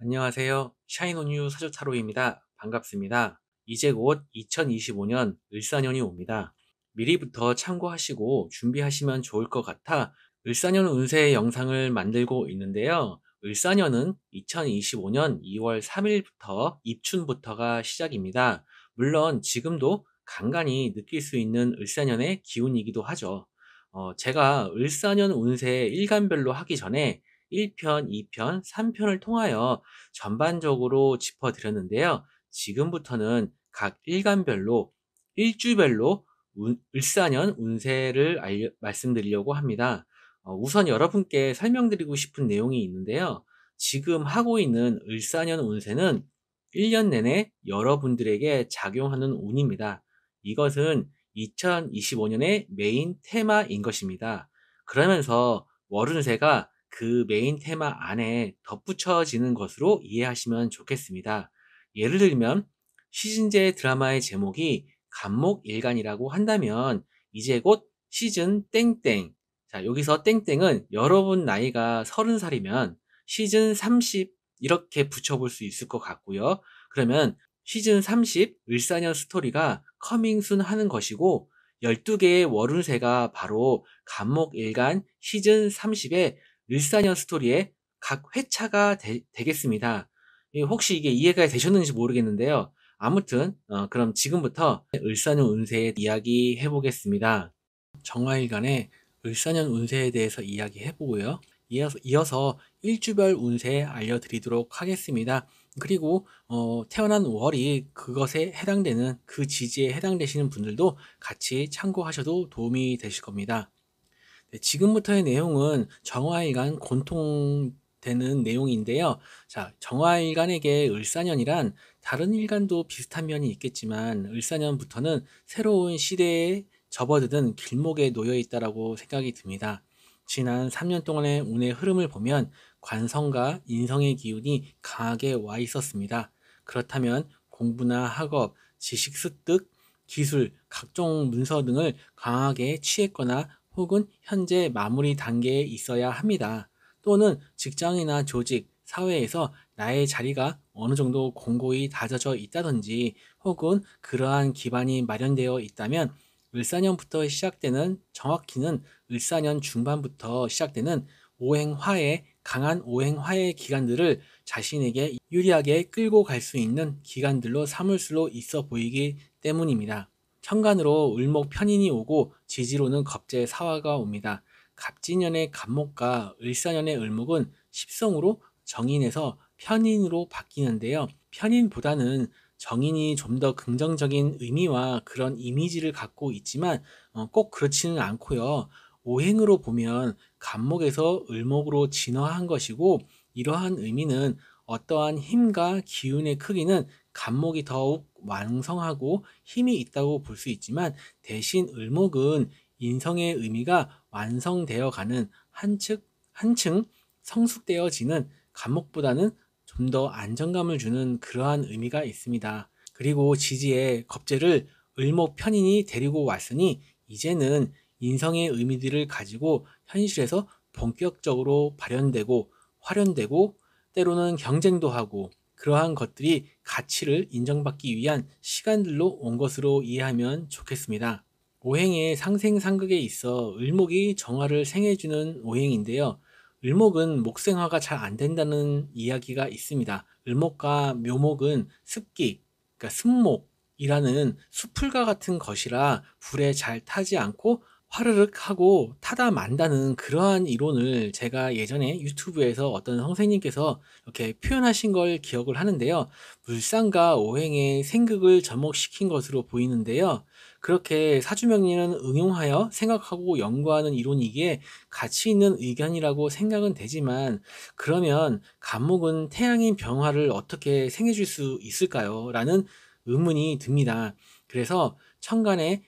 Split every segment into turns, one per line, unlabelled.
안녕하세요. 샤인온유 사조타로입니다. 반갑습니다. 이제 곧 2025년 을사년이 옵니다. 미리부터 참고하시고 준비하시면 좋을 것 같아 을사년 운세 영상을 만들고 있는데요. 을사년은 2025년 2월 3일부터 입춘부터가 시작입니다. 물론 지금도 간간히 느낄 수 있는 을사년의 기운이기도 하죠. 제가 을사년 운세 일간별로 하기 전에 1편, 2편, 3편을 통하여 전반적으로 짚어드렸는데요. 지금부터는 각 일간별로, 일주별로 을사년 운세를 말씀드리려고 합니다. 우선 여러분께 설명드리고 싶은 내용이 있는데요. 지금 하고 있는 을사년 운세는 1년 내내 여러분들에게 작용하는 운입니다. 이것은 2025년의 메인 테마인 것입니다. 그러면서 월운세가 그 메인 테마 안에 덧붙여지는 것으로 이해하시면 좋겠습니다. 예를 들면 시즌제 드라마의 제목이 간목일간이라고 한다면 이제 곧 시즌 땡땡. 자, 여기서 땡땡은 여러분 나이가 30살이면 시즌 30 이렇게 붙여볼 수 있을 것 같고요. 그러면 시즌 30 을사년 스토리가 커밍순 하는 것이고 12개의 월운세가 바로 간목일간 시즌 30의 을사년 스토리의 각 회차가 되겠습니다. 혹시 이게 이해가 되셨는지 모르겠는데요. 아무튼 그럼 지금부터 을사년 운세에 이야기해 보겠습니다. 정화일간의 을사년 운세에 대해서 이야기해 보고요. 이어서 일주별 운세 알려드리도록 하겠습니다. 그리고 태어난 월이 그것에 해당되는 그 지지에 해당되시는 분들도 같이 참고하셔도 도움이 되실 겁니다. 네, 지금부터의 내용은 정화일간 공통되는 내용인데요. 자, 정화일간에게 을사년이란 다른 일간도 비슷한 면이 있겠지만 을사년부터는 새로운 시대에 접어드는 길목에 놓여 있다라고 생각이 듭니다. 지난 3년 동안의 운의 흐름을 보면 관성과 인성의 기운이 강하게 와 있었습니다. 그렇다면 공부나 학업, 지식 습득, 기술, 각종 문서 등을 강하게 취했거나 혹은 현재 마무리 단계에 있어야 합니다. 또는 직장이나 조직, 사회에서 나의 자리가 어느 정도 공고히 다져져 있다든지 혹은 그러한 기반이 마련되어 있다면 을사년부터 시작되는, 정확히는 을사년 중반부터 시작되는 오행화의 강한 오행화의 기간들을 자신에게 유리하게 끌고 갈 수 있는 기간들로 삼을 수 있어 보이기 때문입니다. 천간으로 을목 편인이 오고 지지로는 겁재 사화가 옵니다. 갑진년의 갑목과 을사년의 을목은 십성으로 정인에서 편인으로 바뀌는데요. 편인보다는 정인이 좀 더 긍정적인 의미와 그런 이미지를 갖고 있지만 꼭 그렇지는 않고요. 오행으로 보면 갑목에서 을목으로 진화한 것이고 이러한 의미는 어떠한 힘과 기운의 크기는 갑목이 더욱 왕성하고 힘이 있다고 볼 수 있지만 대신 을목은 인성의 의미가 완성되어 가는 한층 성숙되어지는 갑목보다는 좀 더 안정감을 주는 그러한 의미가 있습니다. 그리고 지지에 겁재를 을목 편인이 데리고 왔으니 이제는 인성의 의미들을 가지고 현실에서 본격적으로 발현되고 활용되고 때로는 경쟁도 하고 그러한 것들이 가치를 인정받기 위한 시간들로 온 것으로 이해하면 좋겠습니다. 오행의 상생상극에 있어 을목이 정화를 생해주는 오행인데요. 을목은 목생화가 잘 안 된다는 이야기가 있습니다. 을목과 묘목은 습기, 그러니까 습목이라는 수풀과 같은 것이라 불에 잘 타지 않고 화르륵 하고 타다 만다는 그러한 이론을 제가 예전에 유튜브에서 어떤 선생님께서 이렇게 표현하신 걸 기억을 하는데요. 물상과 오행의 생극을 접목시킨 것으로 보이는데요. 그렇게 사주명리는 응용하여 생각하고 연구하는 이론이기에 가치 있는 의견이라고 생각은 되지만 그러면 간목은 태양인 병화를 어떻게 생해줄 수 있을까요? 라는 의문이 듭니다. 그래서 천간에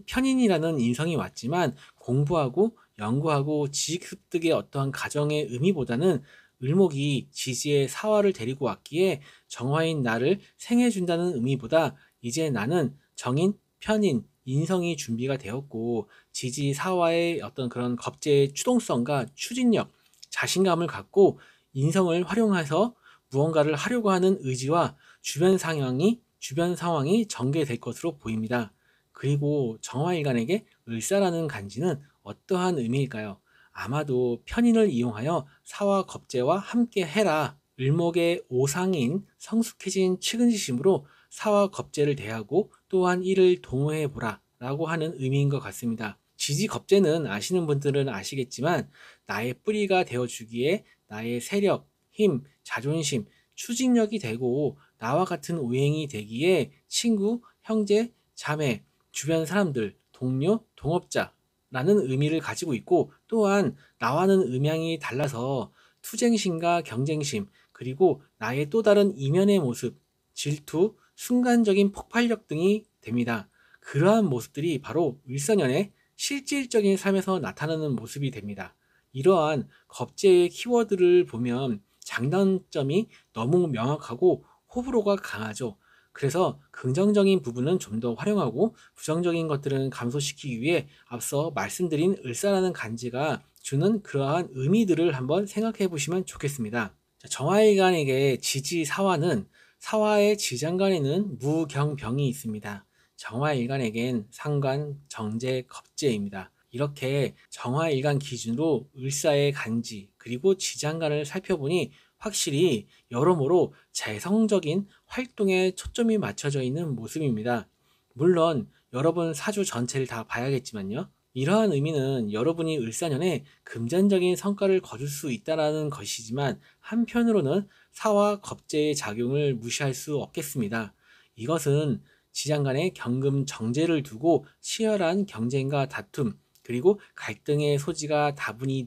편인이라는 인성이 왔지만 공부하고 연구하고 지식 습득의 어떠한 가정의 의미보다는 을목이 지지의 사화를 데리고 왔기에 정화인 나를 생해준다는 의미보다 이제 나는 정인, 편인, 인성이 준비가 되었고 지지 사화의 어떤 그런 겁재의 추동성과 추진력, 자신감을 갖고 인성을 활용해서 무언가를 하려고 하는 의지와 주변 상황이 전개될 것으로 보입니다. 그리고 정화일간에게 을사라는 간지는 어떠한 의미일까요? 아마도 편인을 이용하여 사와 겁재와 함께 해라. 을목의 오상인 성숙해진 측은지심으로 사와 겁재를 대하고 또한 이를 동호해 보라 라고 하는 의미인 것 같습니다. 지지 겁재는 아시는 분들은 아시겠지만 나의 뿌리가 되어주기에 나의 세력, 힘, 자존심, 추진력이 되고 나와 같은 오행이 되기에 친구, 형제, 자매, 주변 사람들, 동료, 동업자라는 의미를 가지고 있고 또한 나와는 음양이 달라서 투쟁심과 경쟁심 그리고 나의 또 다른 이면의 모습, 질투, 순간적인 폭발력 등이 됩니다. 그러한 모습들이 바로 을사년의 실질적인 삶에서 나타나는 모습이 됩니다. 이러한 겁재의 키워드를 보면 장단점이 너무 명확하고 호불호가 강하죠. 그래서 긍정적인 부분은 좀 더 활용하고 부정적인 것들은 감소시키기 위해 앞서 말씀드린 을사라는 간지가 주는 그러한 의미들을 한번 생각해 보시면 좋겠습니다. 정화일간에게 지지사화는 사화의 지장간에는 무경병이 있습니다. 정화일간에겐 상관, 정제, 겁재입니다. 이렇게 정화일간 기준으로 을사의 간지 그리고 지장간을 살펴보니 확실히 여러모로 재성적인 활동에 초점이 맞춰져 있는 모습입니다. 물론 여러분 사주 전체를 다 봐야겠지만요. 이러한 의미는 여러분이 을사년에 금전적인 성과를 거둘 수 있다는 것이지만 한편으로는 사와 겁재의 작용을 무시할 수 없겠습니다. 이것은 지장 간의 경금 정제를 두고 치열한 경쟁과 다툼 그리고 갈등의 소지가 다분히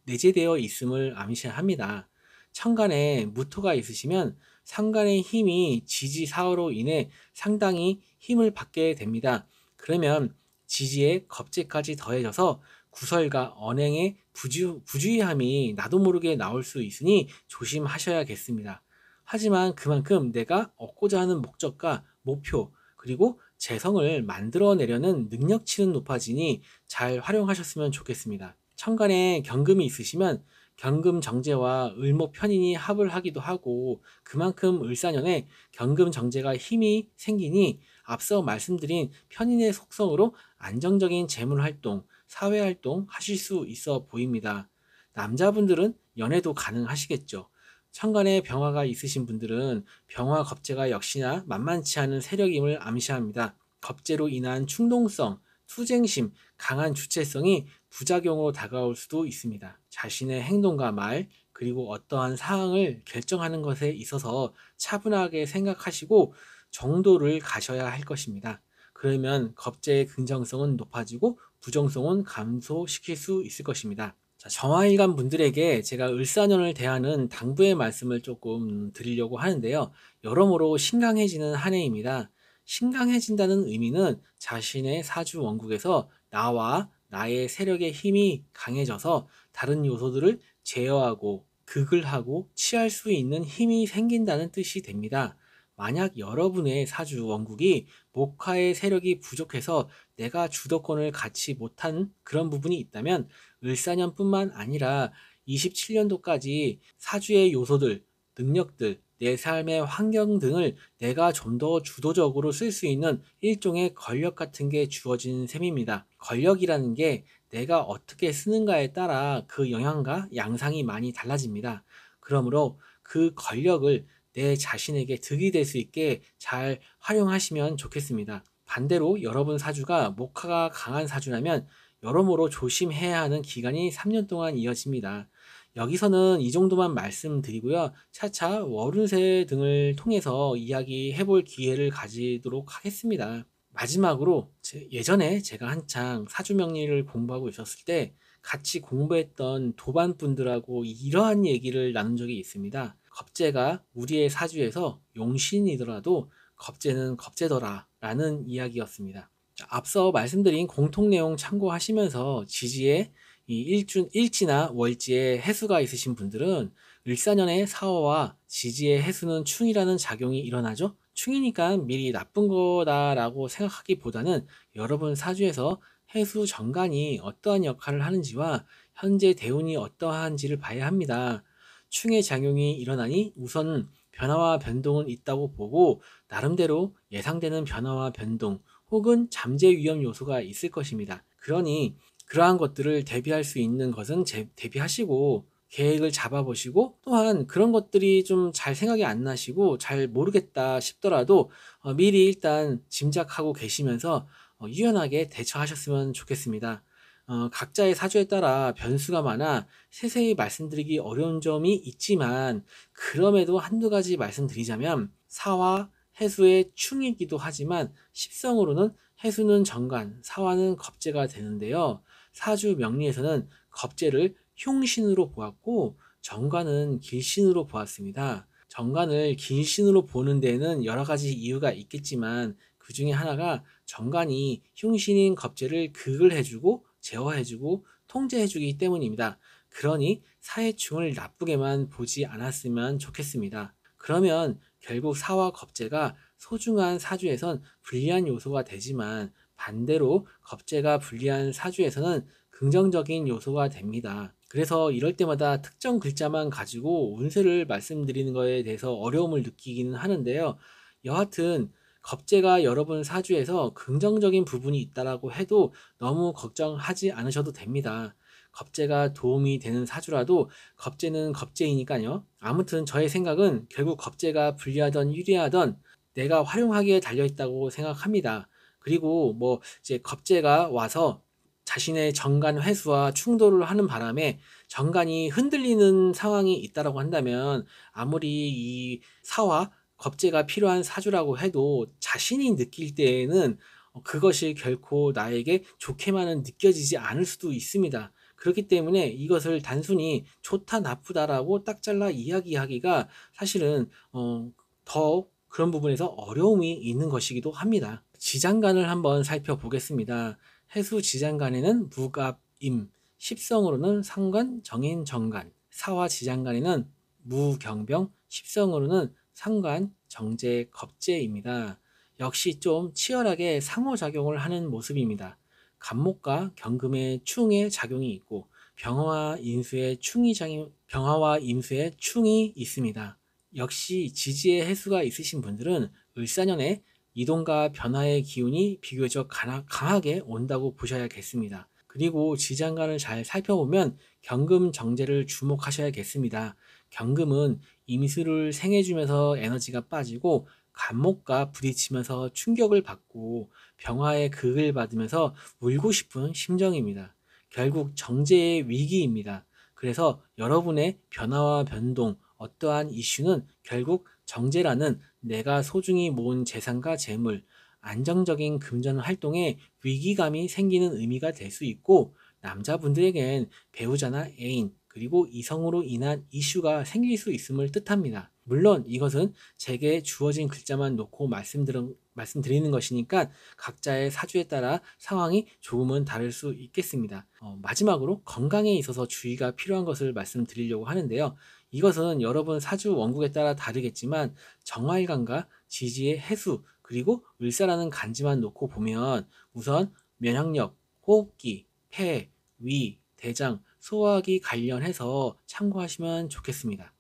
내재되어 있음을 암시합니다. 천간에 무토가 있으시면 상간의 힘이 지지사화로 인해 상당히 힘을 받게 됩니다. 그러면 지지에 겁재까지 더해져서 구설과 언행의 부주의함이 나도 모르게 나올 수 있으니 조심하셔야겠습니다. 하지만 그만큼 내가 얻고자 하는 목적과 목표 그리고 재성을 만들어내려는 능력치는 높아지니 잘 활용하셨으면 좋겠습니다. 천간에 경금이 있으시면 경금 정제와 을목 편인이 합을 하기도 하고 그만큼 을사년에 경금 정제가 힘이 생기니 앞서 말씀드린 편인의 속성으로 안정적인 재물활동, 사회활동 하실 수 있어 보입니다. 남자분들은 연애도 가능하시겠죠. 천간에 병화가 있으신 분들은 병화 겁재가 역시나 만만치 않은 세력임을 암시합니다. 겁재로 인한 충동성, 투쟁심, 강한 주체성이 부작용으로 다가올 수도 있습니다. 자신의 행동과 말, 그리고 어떠한 사항을 결정하는 것에 있어서 차분하게 생각하시고 정도를 가셔야 할 것입니다. 그러면 겁재의 긍정성은 높아지고 부정성은 감소시킬 수 있을 것입니다. 자, 정화일간 분들에게 제가 을사년을 대하는 당부의 말씀을 조금 드리려고 하는데요. 여러모로 신강해지는 한 해입니다. 신강해진다는 의미는 자신의 사주 원국에서 나와 나의 세력의 힘이 강해져서 다른 요소들을 제어하고 극을 하고 취할 수 있는 힘이 생긴다는 뜻이 됩니다. 만약 여러분의 사주 원국이 목화의 세력이 부족해서 내가 주도권을 갖지 못한 그런 부분이 있다면 을사년뿐만 아니라 27년도까지 사주의 요소들, 능력들, 내 삶의 환경 등을 내가 좀 더 주도적으로 쓸 수 있는 일종의 권력 같은 게 주어진 셈입니다. 권력이라는 게 내가 어떻게 쓰는가에 따라 그 영향과 양상이 많이 달라집니다. 그러므로 그 권력을 내 자신에게 득이 될 수 있게 잘 활용하시면 좋겠습니다. 반대로 여러분 사주가 목화가 강한 사주라면 여러모로 조심해야 하는 기간이 3년 동안 이어집니다. 여기서는 이 정도만 말씀드리고요. 차차 월운세 등을 통해서 이야기해 볼 기회를 가지도록 하겠습니다. 마지막으로 예전에 제가 한창 사주명리를 공부하고 있었을 때 같이 공부했던 도반분들하고 이러한 얘기를 나눈 적이 있습니다. 겁재가 우리의 사주에서 용신이더라도 겁재는 겁재더라 라는 이야기였습니다. 자, 앞서 말씀드린 공통 내용 참고하시면서 지지에 일지나 월지에 해수가 있으신 분들은 을사년의 사화와 지지의 해수는 충이라는 작용이 일어나죠. 충이니까 미리 나쁜 거다라고 생각하기보다는 여러분 사주에서 해수 정관이 어떠한 역할을 하는지와 현재 대운이 어떠한지를 봐야 합니다. 충의 작용이 일어나니 우선 변화와 변동은 있다고 보고 나름대로 예상되는 변화와 변동 혹은 잠재 위험 요소가 있을 것입니다. 그러니 그러한 것들을 대비할 수 있는 것은 대비하시고 계획을 잡아보시고, 또한 그런 것들이 좀 잘 생각이 안 나시고 잘 모르겠다 싶더라도 미리 일단 짐작하고 계시면서 유연하게 대처하셨으면 좋겠습니다. 각자의 사주에 따라 변수가 많아 세세히 말씀드리기 어려운 점이 있지만, 그럼에도 한두 가지 말씀드리자면 사화, 해수의 충이기도 하지만 십성으로는 해수는 정관, 사화는 겁재가 되는데요. 사주 명리에서는 겁재를 흉신으로 보았고 정관은 길신으로 보았습니다. 정관을 길신으로 보는 데에는 여러 가지 이유가 있겠지만, 그 중에 하나가 정관이 흉신인 겁재를 극을 해주고 제어해주고 통제해주기 때문입니다. 그러니 사해충을 나쁘게만 보지 않았으면 좋겠습니다. 그러면 결국 사와 겁재가 소중한 사주에선 불리한 요소가 되지만, 반대로 겁재가 불리한 사주에서는 긍정적인 요소가 됩니다. 그래서 이럴 때마다 특정 글자만 가지고 운세를 말씀드리는 것에 대해서 어려움을 느끼기는 하는데요. 여하튼 겁재가 여러분 사주에서 긍정적인 부분이 있다라고 해도 너무 걱정하지 않으셔도 됩니다. 겁재가 도움이 되는 사주라도 겁재는 겁재이니까요. 아무튼 저의 생각은 결국 겁재가 불리하던 유리하던 내가 활용하기에 달려있다고 생각합니다. 그리고 뭐 이제 겁재가 와서 자신의 정관 회수와 충돌을 하는 바람에 정관이 흔들리는 상황이 있다라고 한다면, 아무리 이 사화 겁재가 필요한 사주라고 해도 자신이 느낄 때에는 그것이 결코 나에게 좋게만은 느껴지지 않을 수도 있습니다. 그렇기 때문에 이것을 단순히 좋다 나쁘다라고 딱 잘라 이야기하기가 사실은 더 그런 부분에서 어려움이 있는 것이기도 합니다. 지장간을 한번 살펴보겠습니다. 해수 지장간에는 무갑임, 십성으로는 상관, 정인, 정간, 사화 지장간에는 무경병, 십성으로는 상관, 정제, 겁재입니다. 역시 좀 치열하게 상호작용을 하는 모습입니다. 간목과 경금의 충의 작용이 있고 병화와 임수의 충이 있습니다. 역시 지지의 해수가 있으신 분들은 을사년에 이동과 변화의 기운이 비교적 강하게 온다고 보셔야겠습니다. 그리고 지장간을 잘 살펴보면 경금 정제를 주목하셔야겠습니다. 경금은 임수를 생해주면서 에너지가 빠지고 간목과 부딪히면서 충격을 받고 병화의 극을 받으면서 울고 싶은 심정입니다. 결국 정제의 위기입니다. 그래서 여러분의 변화와 변동, 어떠한 이슈는 결국 정제라는 내가 소중히 모은 재산과 재물, 안정적인 금전 활동에 위기감이 생기는 의미가 될 수 있고, 남자분들에겐 배우자나 애인, 그리고 이성으로 인한 이슈가 생길 수 있음을 뜻합니다. 물론 이것은 제게 주어진 글자만 놓고 말씀드리는 것이니까 각자의 사주에 따라 상황이 조금은 다를 수 있겠습니다. 마지막으로 건강에 있어서 주의가 필요한 것을 말씀드리려고 하는데요. 이것은 여러분 사주 원국에 따라 다르겠지만 정화일간과 지지의 해수, 그리고 을사라는 간지만 놓고 보면 우선 면역력, 호흡기, 폐, 위, 대장, 소화기 관련해서 참고하시면 좋겠습니다.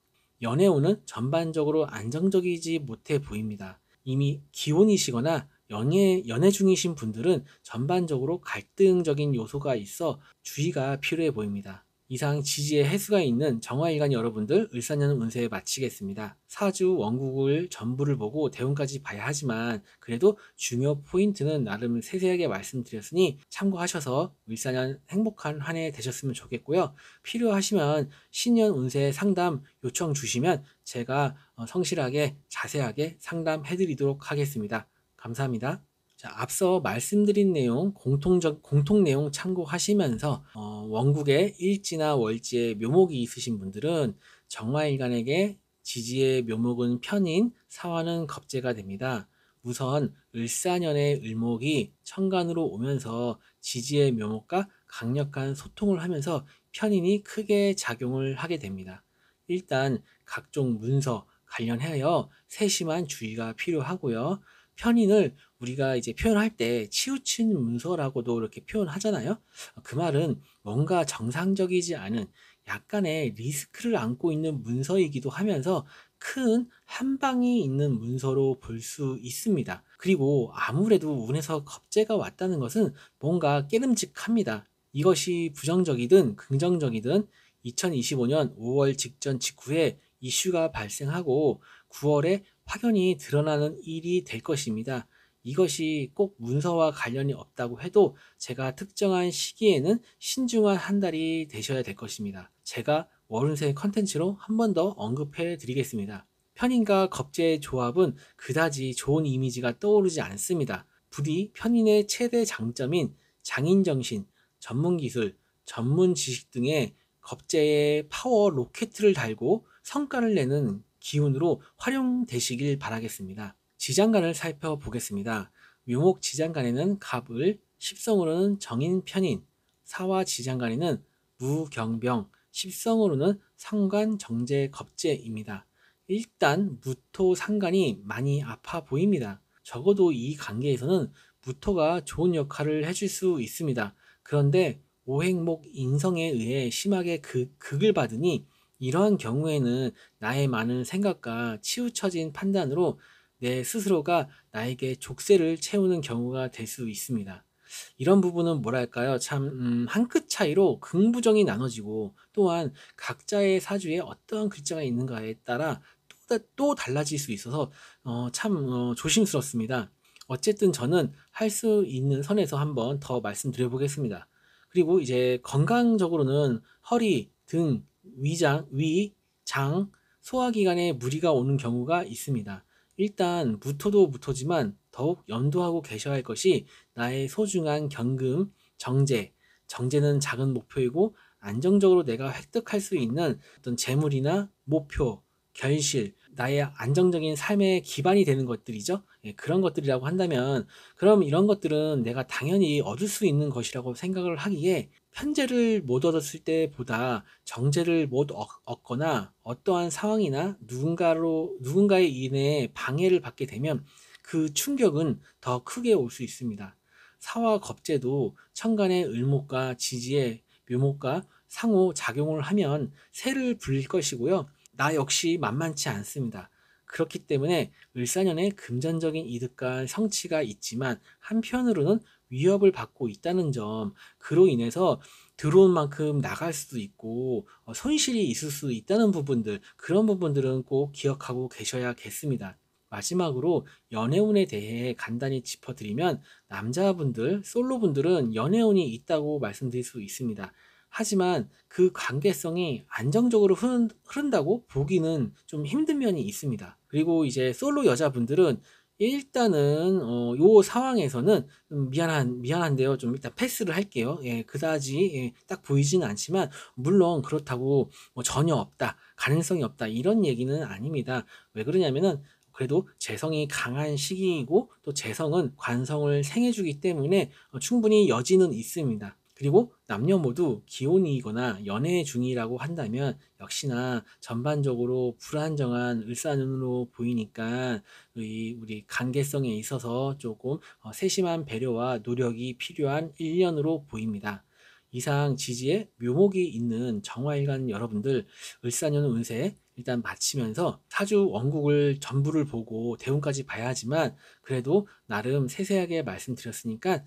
연애운은 전반적으로 안정적이지 못해 보입니다. 이미 기혼이시거나 연애 중이신 분들은 전반적으로 갈등적인 요소가 있어 주의가 필요해 보입니다. 이상 지지의 해수가 있는 정화일간 여러분들 을사년 운세 마치겠습니다. 사주 원국을 전부를 보고 대운까지 봐야 하지만 그래도 중요 포인트는 나름 세세하게 말씀드렸으니 참고하셔서 을사년 행복한 한 해 되셨으면 좋겠고요. 필요하시면 신년 운세 상담 요청 주시면 제가 성실하게 자세하게 상담해드리도록 하겠습니다. 감사합니다. 자, 앞서 말씀드린 내용 공통 내용 참고하시면서 원국에 일지나 월지에 묘목이 있으신 분들은 정화일간에게 지지의 묘목은 편인, 사화는 겁재가 됩니다. 우선 을사년의 을목이 천간으로 오면서 지지의 묘목과 강력한 소통을 하면서 편인이 크게 작용을 하게 됩니다. 일단 각종 문서 관련하여 세심한 주의가 필요하고요. 편인을 우리가 이제 표현할 때 치우친 문서라고도 이렇게 표현하잖아요. 그 말은 뭔가 정상적이지 않은 약간의 리스크를 안고 있는 문서이기도 하면서 큰 한방이 있는 문서로 볼 수 있습니다. 그리고 아무래도 운에서 겁재가 왔다는 것은 뭔가 깨름직합니다. 이것이 부정적이든 긍정적이든 2025년 5월 직전 직후에 이슈가 발생하고 9월에 확연히 드러나는 일이 될 것입니다. 이것이 꼭 문서와 관련이 없다고 해도 제가 특정한 시기에는 신중한 한 달이 되셔야 될 것입니다. 제가 월운세 컨텐츠로 한 번 더 언급해 드리겠습니다. 편인과 겁재의 조합은 그다지 좋은 이미지가 떠오르지 않습니다. 부디 편인의 최대 장점인 장인정신, 전문기술, 전문 지식 등의 겁재의 파워 로켓을 달고 성과를 내는 기운으로 활용되시길 바라겠습니다. 지장간을 살펴보겠습니다. 묘목 지장간에는 갑을, 십성으로는 정인 편인, 사화 지장간에는 무경병, 십성으로는 상관 정제 겁재입니다. 일단 무토 상관이 많이 아파 보입니다. 적어도 이 관계에서는 무토가 좋은 역할을 해줄 수 있습니다. 그런데 오행목 인성에 의해 심하게 극을 받으니 이러한 경우에는 나의 많은 생각과 치우쳐진 판단으로 내 스스로가 나에게 족쇄를 채우는 경우가 될 수 있습니다. 이런 부분은 뭐랄까요? 참, 한 끗 차이로 긍부정이 나눠지고 또한 각자의 사주에 어떠한 글자가 있는가에 따라 또 달라질 수 있어서 참 조심스럽습니다. 어쨌든 저는 할 수 있는 선에서 한번 더 말씀드려 보겠습니다. 그리고 이제 건강적으로는 허리, 등, 위장, 위, 장, 소화기관에 무리가 오는 경우가 있습니다. 일단 무토도 무토지만 더욱 염두하고 계셔야 할 것이 나의 소중한 경금, 정제는 작은 목표이고 안정적으로 내가 획득할 수 있는 어떤 재물이나 목표, 결실, 나의 안정적인 삶의 기반이 되는 것들이죠. 예, 그런 것들이라고 한다면 그럼 이런 것들은 내가 당연히 얻을 수 있는 것이라고 생각을 하기에 편재를 못 얻었을 때보다 정제를 못 얻거나 어떠한 상황이나 누군가에 인해 방해를 받게 되면 그 충격은 더 크게 올 수 있습니다. 사와 겁재도 천간의 을목과 지지의 묘목과 상호 작용을 하면 새를 불릴 것이고요. 나 역시 만만치 않습니다. 그렇기 때문에 을사년에 금전적인 이득과 성취가 있지만 한편으로는 위협을 받고 있다는 점, 그로 인해서 들어온 만큼 나갈 수도 있고 손실이 있을 수 있다는 부분들, 그런 부분들은 꼭 기억하고 계셔야겠습니다. 마지막으로 연애운에 대해 간단히 짚어드리면 남자분들, 솔로분들은 연애운이 있다고 말씀드릴 수 있습니다. 하지만 그 관계성이 안정적으로 흐른다고 보기는 좀 힘든 면이 있습니다. 그리고 이제 솔로 여자분들은 일단은 요 상황에서는 미안한데요. 좀 일단 패스를 할게요. 예, 그다지 딱 보이지는 않지만 물론 그렇다고 뭐 전혀 없다, 가능성이 없다 이런 얘기는 아닙니다. 왜 그러냐면은 그래도 재성이 강한 시기이고 또 재성은 관성을 생해주기 때문에 충분히 여지는 있습니다. 그리고 남녀 모두 기혼이거나 연애 중이라고 한다면 역시나 전반적으로 불안정한 을사년으로 보이니까 우리 관계성에 있어서 조금 세심한 배려와 노력이 필요한 1년으로 보입니다. 이상 지지에 묘목이 있는 정화일간 여러분들 을사년 운세 일단 마치면서 사주 원국을 전부를 보고 대운까지 봐야 하지만 그래도 나름 세세하게 말씀드렸으니까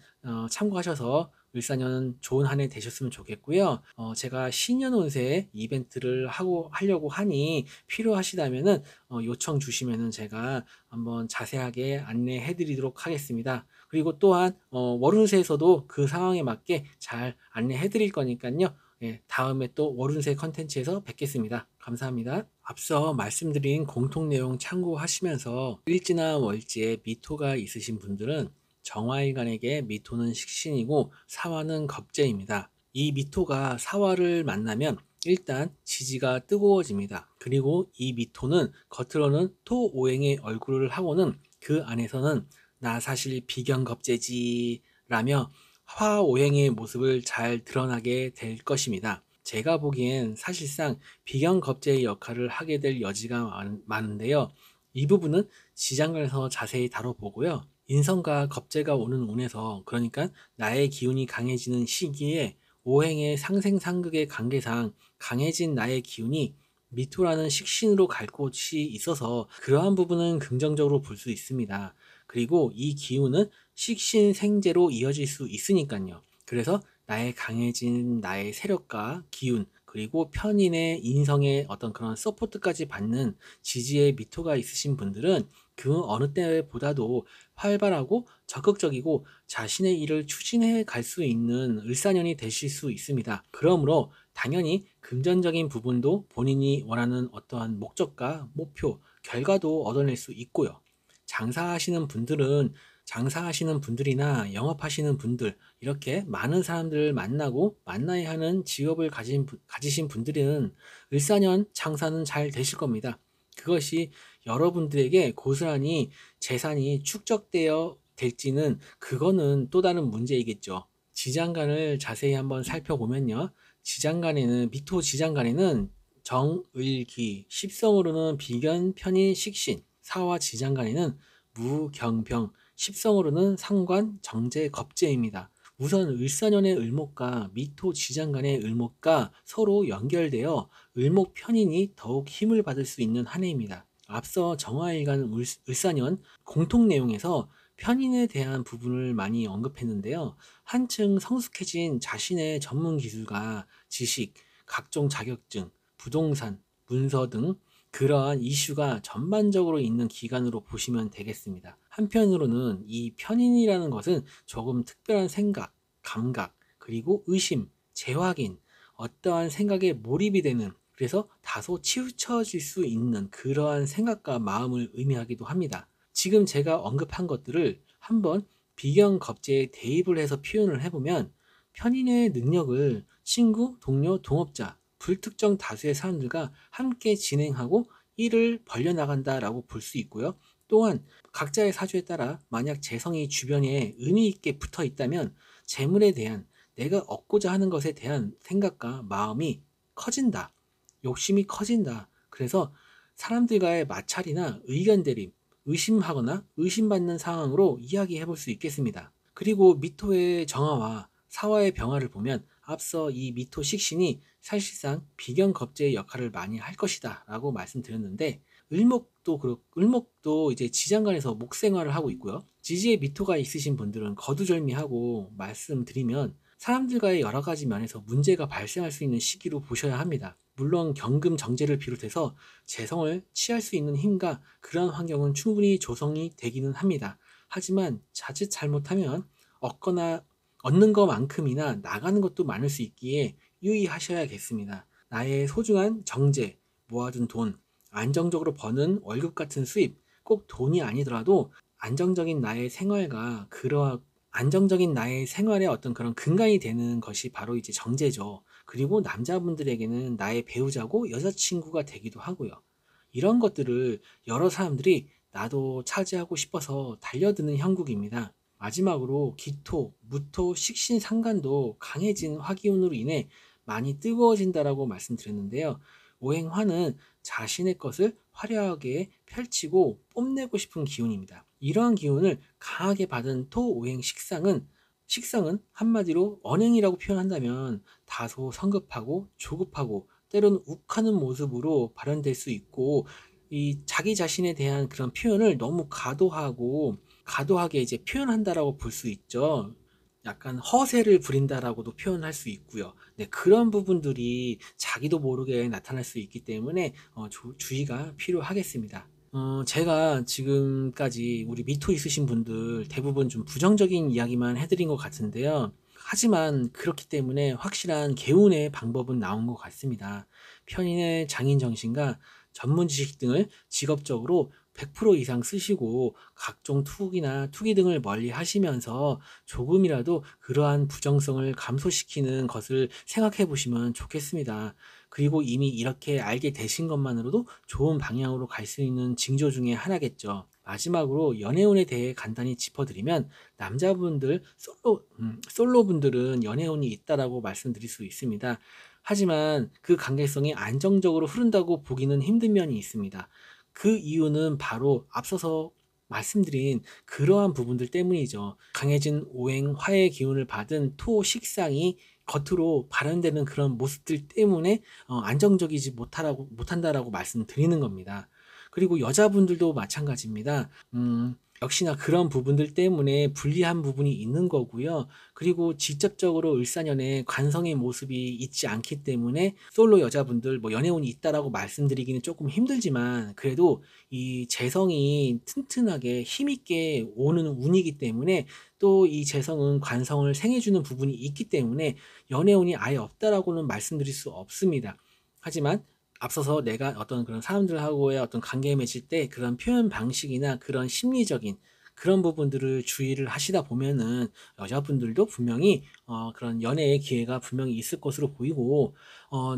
참고하셔서 을사년 좋은 한 해 되셨으면 좋겠고요. 제가 신년 운세 이벤트를 하려고 하니 필요하시다면은 요청 주시면은 제가 한번 자세하게 안내해 드리도록 하겠습니다. 그리고 또한 월운세에서도 그 상황에 맞게 잘 안내해 드릴 거니까요. 예, 다음에 또 월운세 컨텐츠에서 뵙겠습니다. 감사합니다. 앞서 말씀드린 공통 내용 참고하시면서 일지나 월지에 미토가 있으신 분들은 정화일간에게 미토는 식신이고 사화는 겁재입니다. 이 미토가 사화를 만나면 일단 지지가 뜨거워집니다. 그리고 이 미토는 겉으로는 토오행의 얼굴을 하고는 그 안에서는 나 사실 비견겁재지 라며 화오행의 모습을 잘 드러나게 될 것입니다. 제가 보기엔 사실상 비견겁재의 역할을 하게 될 여지가 많은데요. 이 부분은 지장간에서 자세히 다뤄보고요. 인성과 겁재가 오는 운에서 그러니까 나의 기운이 강해지는 시기에 오행의 상생상극의 관계상 강해진 나의 기운이 미토라는 식신으로 갈 곳이 있어서 그러한 부분은 긍정적으로 볼 수 있습니다. 그리고 이 기운은 식신생재로 이어질 수 있으니까요. 그래서 나의 강해진 나의 세력과 기운, 그리고 편인의 인성의 어떤 그런 서포트까지 받는 지지의 미토가 있으신 분들은 그 어느 때보다도 활발하고 적극적이고 자신의 일을 추진해 갈 수 있는 을사년이 되실 수 있습니다. 그러므로 당연히 금전적인 부분도 본인이 원하는 어떠한 목적과 목표, 결과도 얻어낼 수 있고요. 장사하시는 분들은 장사하시는 분들이나 영업하시는 분들, 이렇게 많은 사람들을 만나고 만나야 하는 직업을 가지신 분들은 을사년 장사는 잘 되실 겁니다. 그것이 여러분들에게 고스란히 재산이 축적되어 될지는 그거는 또 다른 문제이겠죠. 지장간을 자세히 한번 살펴보면요. 지장간에는 미토 지장간에는 정을기, 십성으로는 비견, 편인, 식신, 사화 지장간에는 무경병, 십성으로는 상관, 정제, 겁재입니다. 우선 을사년의 을목과 미토 지장간의 을목과 서로 연결되어 을목 편인이 더욱 힘을 받을 수 있는 한 해입니다. 앞서 정화일간 을사년 공통 내용에서 편인에 대한 부분을 많이 언급했는데요. 한층 성숙해진 자신의 전문 기술과 지식, 각종 자격증, 부동산, 문서 등 그러한 이슈가 전반적으로 있는 기간으로 보시면 되겠습니다. 한편으로는 이 편인이라는 것은 조금 특별한 생각, 감각, 그리고 의심, 재확인, 어떠한 생각에 몰입이 되는, 그래서 다소 치우쳐질 수 있는 그러한 생각과 마음을 의미하기도 합니다. 지금 제가 언급한 것들을 한번 비견겁제에 대입을 해서 표현을 해보면 편인의 능력을 친구, 동료, 동업자, 불특정 다수의 사람들과 함께 진행하고 일을 벌려나간다라고 볼 수 있고요. 또한 각자의 사주에 따라 만약 재성이 주변에 의미 있게 붙어 있다면 재물에 대한 내가 얻고자 하는 것에 대한 생각과 마음이 커진다. 욕심이 커진다. 그래서 사람들과의 마찰이나 의견 대립, 의심하거나 의심받는 상황으로 이야기해 볼 수 있겠습니다. 그리고 미토의 정화와 사화의 병화를 보면 앞서 이 미토 식신이 사실상 비견겁제의 역할을 많이 할 것이다 라고 말씀드렸는데 을목도 이제 지장간에서 목생활을 하고 있고요. 지지에 미토가 있으신 분들은 거두절미하고 말씀드리면 사람들과의 여러 가지 면에서 문제가 발생할 수 있는 시기로 보셔야 합니다. 물론 경금 정제를 비롯해서 재성을 취할 수 있는 힘과 그런 환경은 충분히 조성이 되기는 합니다. 하지만 자칫 잘못하면 얻는 것만큼이나 나가는 것도 많을 수 있기에 유의하셔야겠습니다. 나의 소중한 정제, 모아둔 돈, 안정적으로 버는 월급 같은 수입, 꼭 돈이 아니더라도 안정적인 나의 생활과 안정적인 나의 생활의 어떤 그런 근간이 되는 것이 바로 이제 정제죠. 그리고 남자분들에게는 나의 배우자고 여자친구가 되기도 하고요. 이런 것들을 여러 사람들이 나도 차지하고 싶어서 달려드는 형국입니다. 마지막으로 기토, 무토, 식신, 상간도 강해진 화기운으로 인해 많이 뜨거워진다라고 말씀드렸는데요. 오행화는 자신의 것을 화려하게 펼치고 뽐내고 싶은 기운입니다. 이러한 기운을 강하게 받은 토, 오행, 식상은 한마디로 언행이라고 표현한다면 다소 성급하고 조급하고 때로는 욱하는 모습으로 발현될 수 있고 이 자기 자신에 대한 그런 표현을 너무 과도하게 이제 표현한다라고 볼 수 있죠. 약간 허세를 부린다라고도 표현할 수 있고요. 네, 그런 부분들이 자기도 모르게 나타날 수 있기 때문에 주의가 필요하겠습니다. 제가 지금까지 우리 미토 있으신 분들 대부분 좀 부정적인 이야기만 해드린 것 같은데요. 하지만 그렇기 때문에 확실한 개운의 방법은 나온 것 같습니다. 편인의 장인 정신과 전문 지식 등을 직업적으로 100% 이상 쓰시고 각종 투기 등을 멀리 하시면서 조금이라도 그러한 부정성을 감소시키는 것을 생각해 보시면 좋겠습니다. 그리고 이미 이렇게 알게 되신 것만으로도 좋은 방향으로 갈 수 있는 징조 중에 하나겠죠. 마지막으로 연애운에 대해 간단히 짚어드리면 남자분들 솔로분들은 연애운이 있다라고 말씀드릴 수 있습니다. 하지만 그 관계성이 안정적으로 흐른다고 보기는 힘든 면이 있습니다. 그 이유는 바로 앞서서 말씀드린 그러한 부분들 때문이죠. 강해진 오행 화의 기운을 받은 토 식상이 겉으로 발현되는 그런 모습들 때문에 안정적이지 못한다라고 말씀드리는 겁니다. 그리고 여자분들도 마찬가지입니다. 역시나 그런 부분들 때문에 불리한 부분이 있는 거고요. 그리고 직접적으로 을사년에 관성의 모습이 있지 않기 때문에 솔로 여자분들 뭐 연애운이 있다라고 말씀드리기는 조금 힘들지만, 그래도 이 재성이 튼튼하게 힘있게 오는 운이기 때문에, 또 이 재성은 관성을 생해주는 부분이 있기 때문에 연애운이 아예 없다라고는 말씀드릴 수 없습니다. 하지만 앞서서 내가 어떤 그런 사람들하고의 어떤 관계에 맺을 때 그런 표현 방식이나 그런 심리적인 그런 부분들을 주의를 하시다 보면은 여자분들도 분명히 그런 연애의 기회가 분명히 있을 것으로 보이고,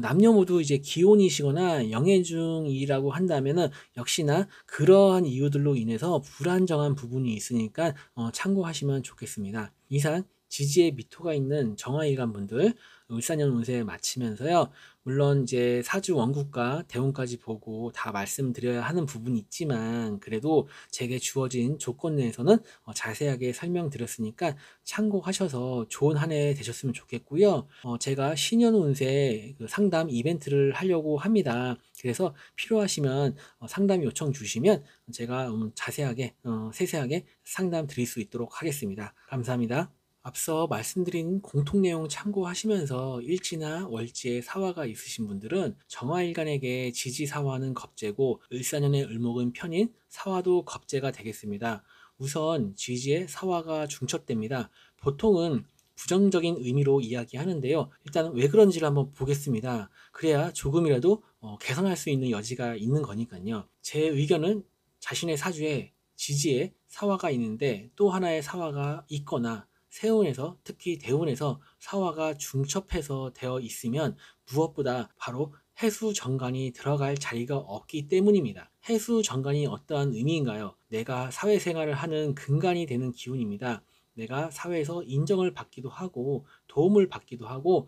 남녀 모두 이제 기혼이시거나 영애 중이라고 한다면은 역시나 그러한 이유들로 인해서 불안정한 부분이 있으니까 참고하시면 좋겠습니다. 이상 지지의 미토가 있는 정화일간 분들 을사년 운세 마치면서요. 물론 이제 사주 원국과 대운까지 보고 다 말씀드려야 하는 부분이 있지만, 그래도 제게 주어진 조건 내에서는 자세하게 설명드렸으니까 참고하셔서 좋은 한 해 되셨으면 좋겠고요. 제가 신년 운세 그 상담 이벤트를 하려고 합니다. 그래서 필요하시면 상담 요청 주시면 제가 자세하게 세세하게 상담 드릴 수 있도록 하겠습니다. 감사합니다. 앞서 말씀드린 공통 내용 참고하시면서 일지나 월지에 사화가 있으신 분들은 정화일간에게 지지사화는 겁재고 을사년의 을목은 편인 사화도 겁재가 되겠습니다. 우선 지지에 사화가 중첩됩니다. 보통은 부정적인 의미로 이야기하는데요. 일단 왜 그런지를 한번 보겠습니다. 그래야 조금이라도 개선할 수 있는 여지가 있는 거니까요. 제 의견은 자신의 사주에 지지에 사화가 있는데 또 하나의 사화가 있거나 세운에서, 특히 대운에서 사화가 중첩해서 되어 있으면 무엇보다 바로 해수정관이 들어갈 자리가 없기 때문입니다. 해수정관이 어떠한 의미인가요? 내가 사회생활을 하는 근간이 되는 기운입니다. 내가 사회에서 인정을 받기도 하고 도움을 받기도 하고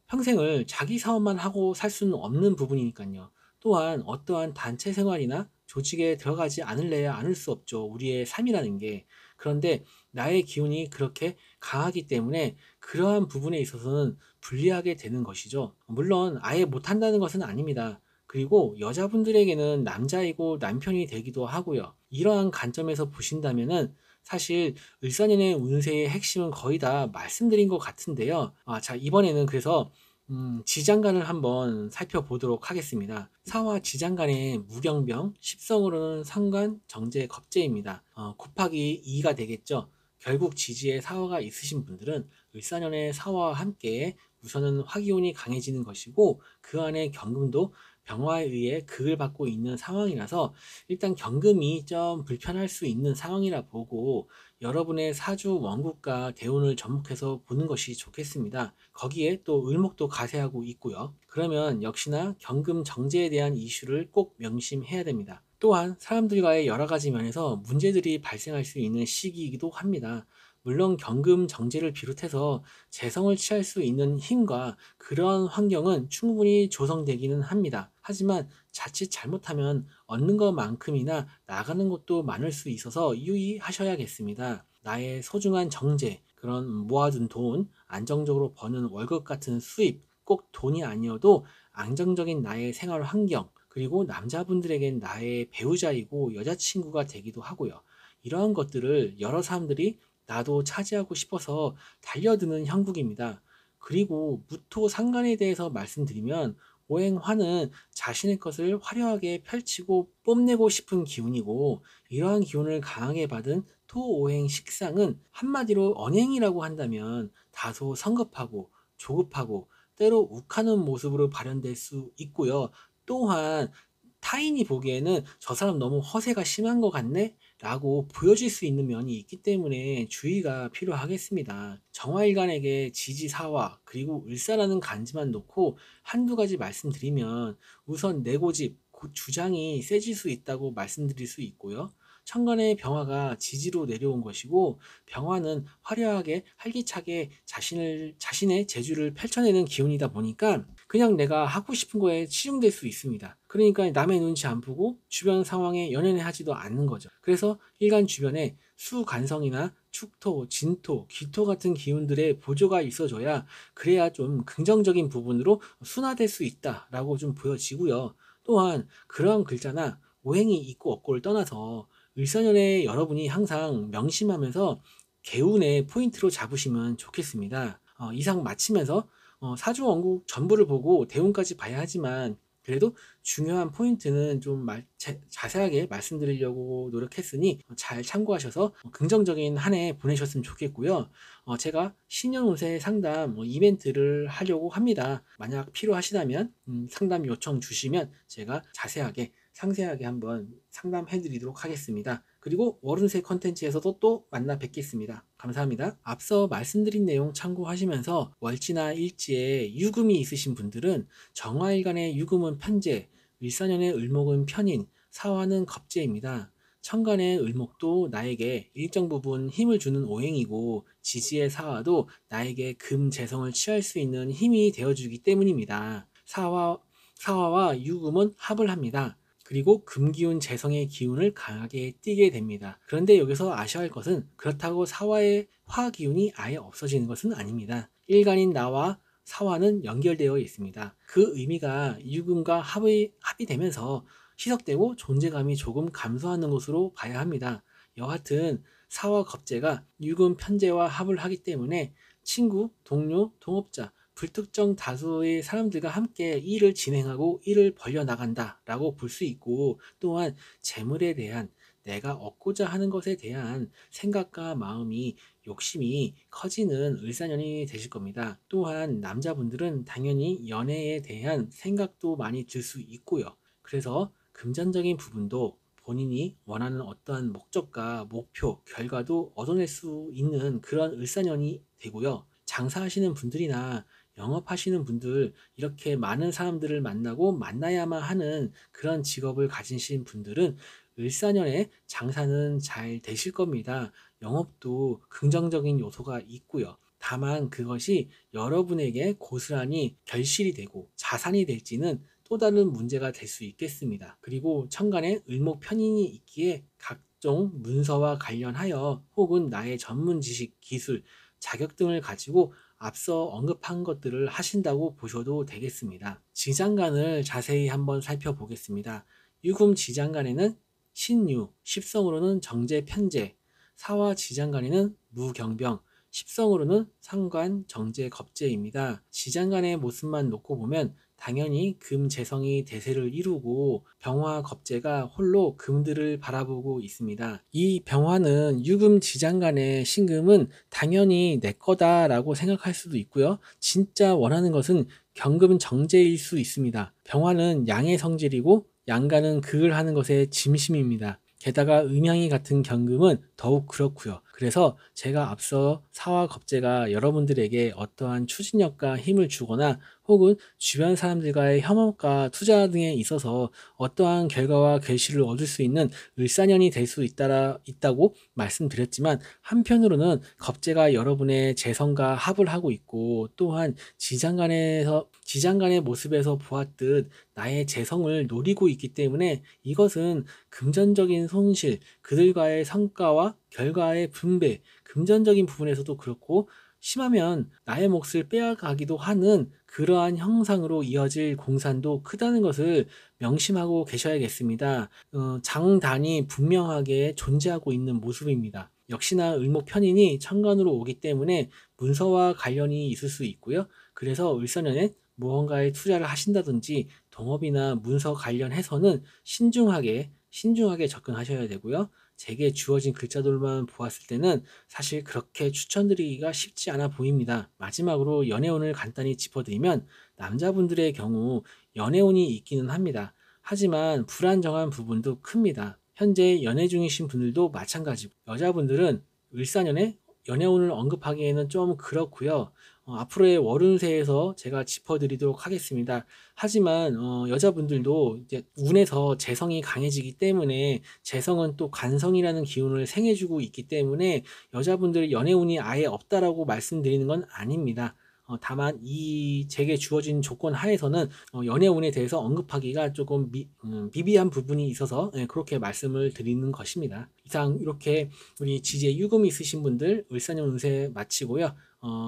평생을 자기 사업만 하고 살 수는 없는 부분이니까요. 또한 어떠한 단체 생활이나 조직에 들어가지 않을래야 않을 수 없죠. 우리의 삶이라는 게. 그런데 나의 기운이 그렇게 강하기 때문에 그러한 부분에 있어서는 불리하게 되는 것이죠. 물론 아예 못한다는 것은 아닙니다. 그리고 여자분들에게는 남자이고 남편이 되기도 하고요. 이러한 관점에서 보신다면은 사실 을사년의 운세의 핵심은 거의 다 말씀드린 것 같은데요. 자, 이번에는 그래서 지장간을 한번 살펴보도록 하겠습니다. 사화 지장간의 무경병, 십성으로는 상관, 정제, 겁재입니다. 곱하기 2가 되겠죠. 결국 지지에 사화가 있으신 분들은 을사년의 사화와 함께 우선은 화기운이 강해지는 것이고, 그 안에 경금도 병화에 의해 극을 받고 있는 상황이라서 일단 경금이 좀 불편할 수 있는 상황이라 보고, 여러분의 사주 원국과 대운을 접목해서 보는 것이 좋겠습니다. 거기에 또 을목도 가세하고 있고요. 그러면 역시나 경금 정제에 대한 이슈를 꼭 명심해야 됩니다. 또한 사람들과의 여러 가지 면에서 문제들이 발생할 수 있는 시기이기도 합니다. 물론 경금 정제를 비롯해서 재성을 취할 수 있는 힘과 그러한 환경은 충분히 조성되기는 합니다. 하지만 자칫 잘못하면 얻는 것만큼이나 나가는 것도 많을 수 있어서 유의하셔야겠습니다. 나의 소중한 정제, 그런 모아둔 돈, 안정적으로 버는 월급 같은 수입, 꼭 돈이 아니어도 안정적인 나의 생활 환경, 그리고 남자분들에겐 나의 배우자이고 여자친구가 되기도 하고요. 이러한 것들을 여러 사람들이 나도 차지하고 싶어서 달려드는 형국입니다. 그리고 무토 상관에 대해서 말씀드리면, 오행화는 자신의 것을 화려하게 펼치고 뽐내고 싶은 기운이고, 이러한 기운을 강하게 받은 토오행 식상은 한마디로 언행이라고 한다면 다소 성급하고 조급하고 때로 욱하는 모습으로 발현될 수 있고요. 또한 타인이 보기에는 저 사람 너무 허세가 심한 것 같네? 라고 보여질 수 있는 면이 있기 때문에 주의가 필요하겠습니다. 정화일간에게 지지사화 그리고 을사라는 간지만 놓고 한두 가지 말씀드리면, 우선 내고집, 곧 주장이 세질 수 있다고 말씀드릴 수 있고요. 천간의 병화가 지지로 내려온 것이고, 병화는 화려하게 활기차게 자신의 재주를 펼쳐내는 기운이다 보니까 그냥 내가 하고 싶은 거에 치중될 수 있습니다. 그러니까 남의 눈치 안 보고 주변 상황에 연연해 하지도 않는 거죠. 그래서 일간 주변에 수간성이나 축토, 진토, 기토 같은 기운들의 보조가 있어줘야 그래야 좀 긍정적인 부분으로 순화될 수 있다라고 좀 보여지고요. 또한 그러한 글자나 오행이 있고 없고를 떠나서 을사년에 여러분이 항상 명심하면서 개운의 포인트로 잡으시면 좋겠습니다. 이상 마치면서 사주원국 전부를 보고 대운까지 봐야 하지만 그래도 중요한 포인트는 좀 자세하게 말씀드리려고 노력했으니 잘 참고하셔서 긍정적인 한 해 보내셨으면 좋겠고요. 제가 신년 운세 상담 이벤트를 하려고 합니다. 만약 필요하시다면 상담 요청 주시면 제가 자세하게 상세하게 한번 상담해 드리도록 하겠습니다. 그리고 월운세 컨텐츠에서도 또 만나 뵙겠습니다. 감사합니다. 앞서 말씀드린 내용 참고하시면서 월지나 일지에 유금이 있으신 분들은 정화일간의 유금은 편재, 을사년의 을목은 편인, 사화는 겁재입니다. 천간의 을목도 나에게 일정 부분 힘을 주는 오행이고 지지의 사화도 나에게 금재성을 취할 수 있는 힘이 되어주기 때문입니다. 사화와 유금은 합을 합니다. 그리고 금기운 재성의 기운을 강하게 띠게 됩니다. 그런데 여기서 아셔야 할 것은 그렇다고 사화의 화 기운이 아예 없어지는 것은 아닙니다. 일간인 나와 사화는 연결되어 있습니다. 그 의미가 유금과 합이 되면서 희석되고 존재감이 조금 감소하는 것으로 봐야 합니다. 여하튼 사화 겁재가 유금 편재와 합을 하기 때문에 친구, 동료, 동업자, 불특정 다수의 사람들과 함께 일을 진행하고 일을 벌려나간다 라고 볼 수 있고 또한 재물에 대한 내가 얻고자 하는 것에 대한 생각과 마음이 욕심이 커지는 을사년이 되실 겁니다. 또한 남자분들은 당연히 연애에 대한 생각도 많이 들 수 있고요. 그래서 금전적인 부분도 본인이 원하는 어떠한 목적과 목표, 결과도 얻어낼 수 있는 그런 을사년이 되고요. 장사하시는 분들이나 영업하시는 분들, 이렇게 많은 사람들을 만나고 만나야만 하는 그런 직업을 가지신 분들은 을사년에 장사는 잘 되실 겁니다. 영업도 긍정적인 요소가 있고요. 다만 그것이 여러분에게 고스란히 결실이 되고 자산이 될지는 또 다른 문제가 될 수 있겠습니다. 그리고 천간에 을목 편인이 있기에 각종 문서와 관련하여 혹은 나의 전문 지식, 기술, 자격 등을 가지고 앞서 언급한 것들을 하신다고 보셔도 되겠습니다. 지장간을 자세히 한번 살펴보겠습니다. 유금 지장간에는 신유, 십성으로는 정제, 편재, 사화 지장간에는 무경병, 십성으로는 상관, 정제, 겁재입니다. 지장간의 모습만 놓고 보면 당연히 금재성이 대세를 이루고 병화 겁재가 홀로 금들을 바라보고 있습니다. 이 병화는 유금 지장간의 신금은 당연히 내 거다라고 생각할 수도 있고요. 진짜 원하는 것은 경금 정제일 수 있습니다. 병화는 양의 성질이고 양간은 극을 하는 것의 짐심입니다. 게다가 음양이 같은 경금은 더욱 그렇고요. 그래서 제가 앞서 사화 겁재가 여러분들에게 어떠한 추진력과 힘을 주거나 혹은 주변 사람들과의 협업과 투자 등에 있어서 어떠한 결과와 결실을 얻을 수 있는 을사년이 될 수 있다고 말씀드렸지만 한편으로는 겁재가 여러분의 재성과 합을 하고 있고 또한 지장간의 모습에서 보았듯 나의 재성을 노리고 있기 때문에 이것은 금전적인 손실, 그들과의 성과와 결과의 분배, 금전적인 부분에서도 그렇고 심하면 나의 몫을 빼앗가기도 하는 그러한 형상으로 이어질 공산도 크다는 것을 명심하고 계셔야겠습니다. 장단이 분명하게 존재하고 있는 모습입니다. 역시나 을목 편인이 천간으로 오기 때문에 문서와 관련이 있을 수 있고요. 그래서 을사년에 무언가에 투자를 하신다든지 동업이나 문서 관련해서는 신중하게 접근하셔야 되고요. 제게 주어진 글자들만 보았을 때는 사실 그렇게 추천드리기가 쉽지 않아 보입니다. 마지막으로 연애운을 간단히 짚어드리면 남자분들의 경우 연애운이 있기는 합니다. 하지만 불안정한 부분도 큽니다. 현재 연애 중이신 분들도 마찬가지고 여자분들은 을사년에 연애운을 언급하기에는 좀 그렇고요. 앞으로의 월운세에서 제가 짚어드리도록 하겠습니다. 하지만 여자분들도 이제 운에서 재성이 강해지기 때문에 재성은 또 간성이라는 기운을 생해주고 있기 때문에 여자분들 연애운이 아예 없다라고 말씀드리는 건 아닙니다. 다만 제게 주어진 조건 하에서는 연애운에 대해서 언급하기가 조금 미비한 부분이 있어서 그렇게 말씀을 드리는 것입니다. 이상 이렇게 우리 지지에 유금이 있으신 분들 을사년 운세 마치고요.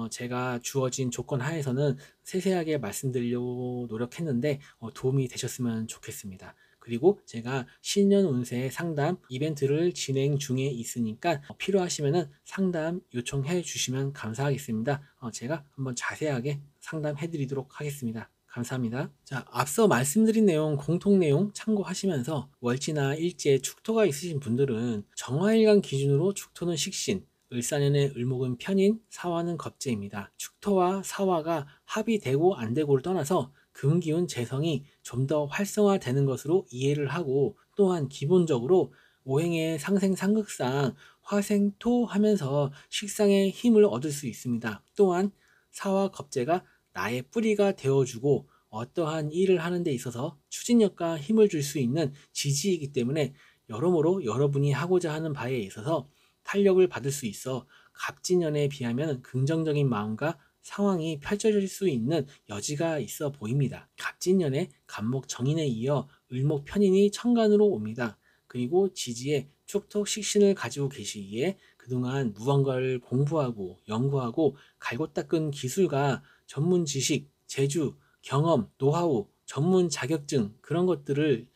제가 주어진 조건 하에서는 세세하게 말씀드리려고 노력했는데 도움이 되셨으면 좋겠습니다. 그리고 제가 신년 운세 상담 이벤트를 진행 중에 있으니까 필요하시면 상담 요청해 주시면 감사하겠습니다. 제가 한번 자세하게 상담해 드리도록 하겠습니다. 감사합니다. 자, 앞서 말씀드린 내용, 공통 내용 참고하시면서 월지나 일지에 축토가 있으신 분들은 정화일간 기준으로 축토는 식신, 을사년의 을목은 편인, 사화는 겁재입니다. 축토와 사화가 합이 되고 안 되고를 떠나서 금기운 재성이 좀 더 활성화되는 것으로 이해를 하고, 또한 기본적으로 오행의 상생 상극상 화생토 하면서 식상의 힘을 얻을 수 있습니다. 또한 사화 겁재가 나의 뿌리가 되어주고 어떠한 일을 하는 데 있어서 추진력과 힘을 줄 수 있는 지지이기 때문에 여러모로 여러분이 하고자 하는 바에 있어서 탄력을 받을 수 있어 갑진년에 비하면 긍정적인 마음과 상황이 펼쳐질 수 있는 여지가 있어 보입니다. 갑진년에 갑목 정인에 이어 을목 편인이 천간으로 옵니다. 그리고 지지에 축토 식신을 가지고 계시기에 그동안 무언가를 공부하고 연구하고 갈고 닦은 기술과 전문 지식, 재주, 경험, 노하우, 전문 자격증 그런 것들이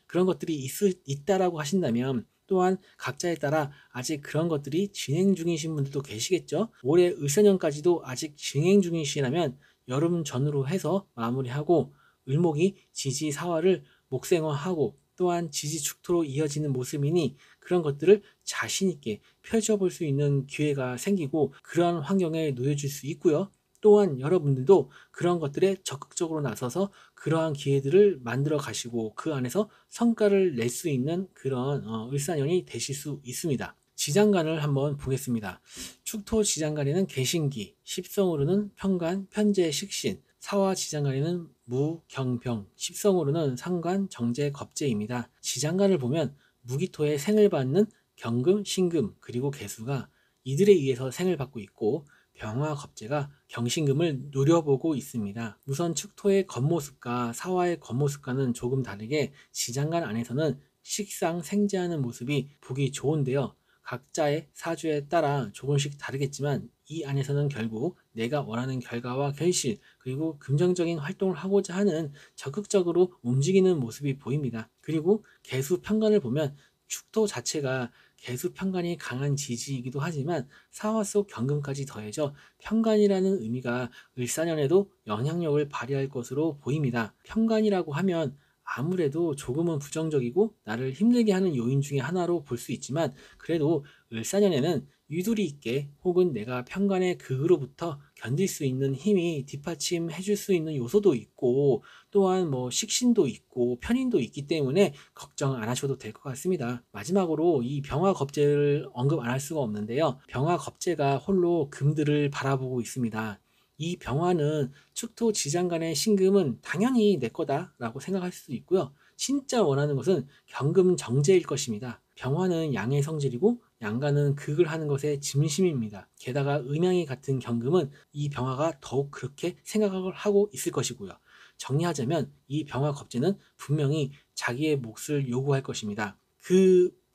있다라고 하신다면, 또한 각자에 따라 아직 그런 것들이 진행 중이신 분들도 계시겠죠. 올해 을사년까지도 아직 진행 중이시라면 여름 전후로 해서 마무리하고 을목이 지지 사화를 목생화하고 또한 지지 축토로 이어지는 모습이니 그런 것들을 자신 있게 펼쳐볼 수 있는 기회가 생기고 그러한 환경에 놓여질 수 있고요. 또한 여러분들도 그런 것들에 적극적으로 나서서 그러한 기회들을 만들어 가시고 그 안에서 성과를 낼 수 있는 그런 을사년이 되실 수 있습니다. 지장간을 한번 보겠습니다. 축토 지장간에는 개신기, 십성으로는 편간, 편재, 식신, 사화 지장간에는 무, 경병, 십성으로는 상관, 정재, 겁재입니다. 지장간을 보면 무기토의 생을 받는 경금, 신금, 그리고 개수가 이들에 의해서 생을 받고 있고 병화 겁재가 경신금을 노려보고 있습니다. 우선 축토의 겉모습과 사화의 겉모습과는 조금 다르게 지장간 안에서는 식상 생재하는 모습이 보기 좋은데요. 각자의 사주에 따라 조금씩 다르겠지만 이 안에서는 결국 내가 원하는 결과와 결실 그리고 긍정적인 활동을 하고자 하는 적극적으로 움직이는 모습이 보입니다. 그리고 개수 편관을 보면 축토 자체가 개수 편관이 강한 지지이기도 하지만 사화 속 경금까지 더해져 편관이라는 의미가 을사년에도 영향력을 발휘할 것으로 보입니다. 편관이라고 하면 아무래도 조금은 부정적이고 나를 힘들게 하는 요인 중에 하나로 볼 수 있지만 그래도 을사년에는 유두리 있게 혹은 내가 편관의 극으로부터 견딜 수 있는 힘이 뒷받침해 줄 수 있는 요소도 있고 또한 식신도 있고 편인도 있기 때문에 걱정 안 하셔도 될 것 같습니다. 마지막으로 이 병화 겁재를 언급 안 할 수가 없는데요. 병화 겁재가 홀로 금들을 바라보고 있습니다. 이 병화는 축토 지장간의 신금은 당연히 내 거다라고 생각할 수도 있고요. 진짜 원하는 것은 경금 정제일 것입니다. 병화는 양의 성질이고 양간은 극을 하는 것의 진심입니다. 게다가 음양이 같은 경금은 이 병화가 더욱 그렇게 생각을 하고 있을 것이고요. 정리하자면 이 병화 겁재는 분명히 자기의 몫을 요구할 것입니다.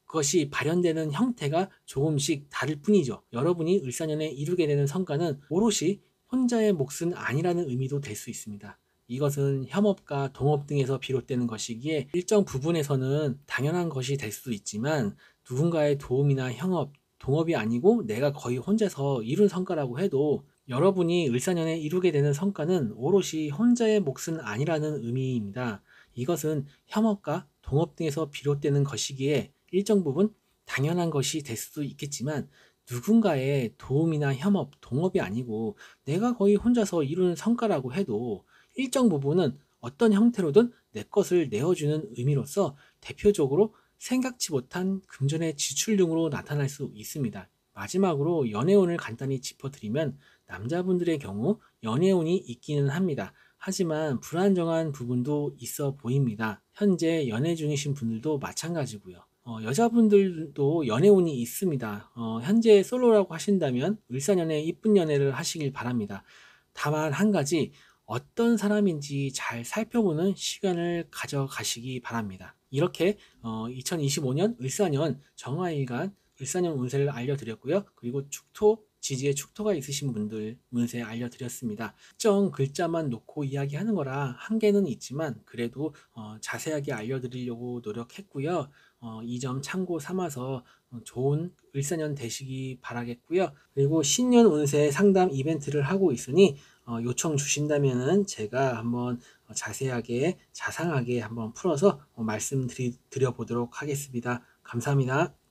그것이 발현되는 형태가 조금씩 다를 뿐이죠. 여러분이 을사년에 이루게 되는 성과는 오롯이 혼자의 몫은 아니라는 의미도 될 수 있습니다. 이것은 협업과 동업 등에서 비롯되는 것이기에 일정 부분에서는 당연한 것이 될 수도 있지만 누군가의 도움이나 협업, 동업이 아니고 내가 거의 혼자서 이룬 성과라고 해도 여러분이 을사년에 이루게 되는 성과는 오롯이 혼자의 몫은 아니라는 의미입니다. 이것은 협업과 동업 등에서 비롯되는 것이기에 일정 부분 당연한 것이 될 수도 있겠지만 누군가의 도움이나 협업, 동업이 아니고 내가 거의 혼자서 이루는 성과라고 해도 일정 부분은 어떤 형태로든 내 것을 내어주는 의미로서 대표적으로 생각지 못한 금전의 지출 등으로 나타날 수 있습니다. 마지막으로 연애운을 간단히 짚어드리면 남자분들의 경우 연애운이 있기는 합니다. 하지만 불안정한 부분도 있어 보입니다. 현재 연애 중이신 분들도 마찬가지고요. 여자분들도 연애운이 있습니다. 현재 솔로라고 하신다면 을사년에 이쁜 연애를 하시길 바랍니다. 다만 한 가지 어떤 사람인지 잘 살펴보는 시간을 가져가시기 바랍니다. 이렇게 2025년 을사년 정화일간 을사년 운세를 알려드렸고요. 그리고 축토, 지지에 축토가 있으신 분들 운세 알려드렸습니다. 특정 글자만 놓고 이야기하는 거라 한계는 있지만 그래도 자세하게 알려드리려고 노력했고요. 이 점 참고 삼아서 좋은 을사년 되시기 바라겠고요. 그리고 신년 운세 상담 이벤트를 하고 있으니 요청 주신다면은 제가 한번 자세하게 자상하게 한번 풀어서 말씀드려 보도록 하겠습니다. 감사합니다.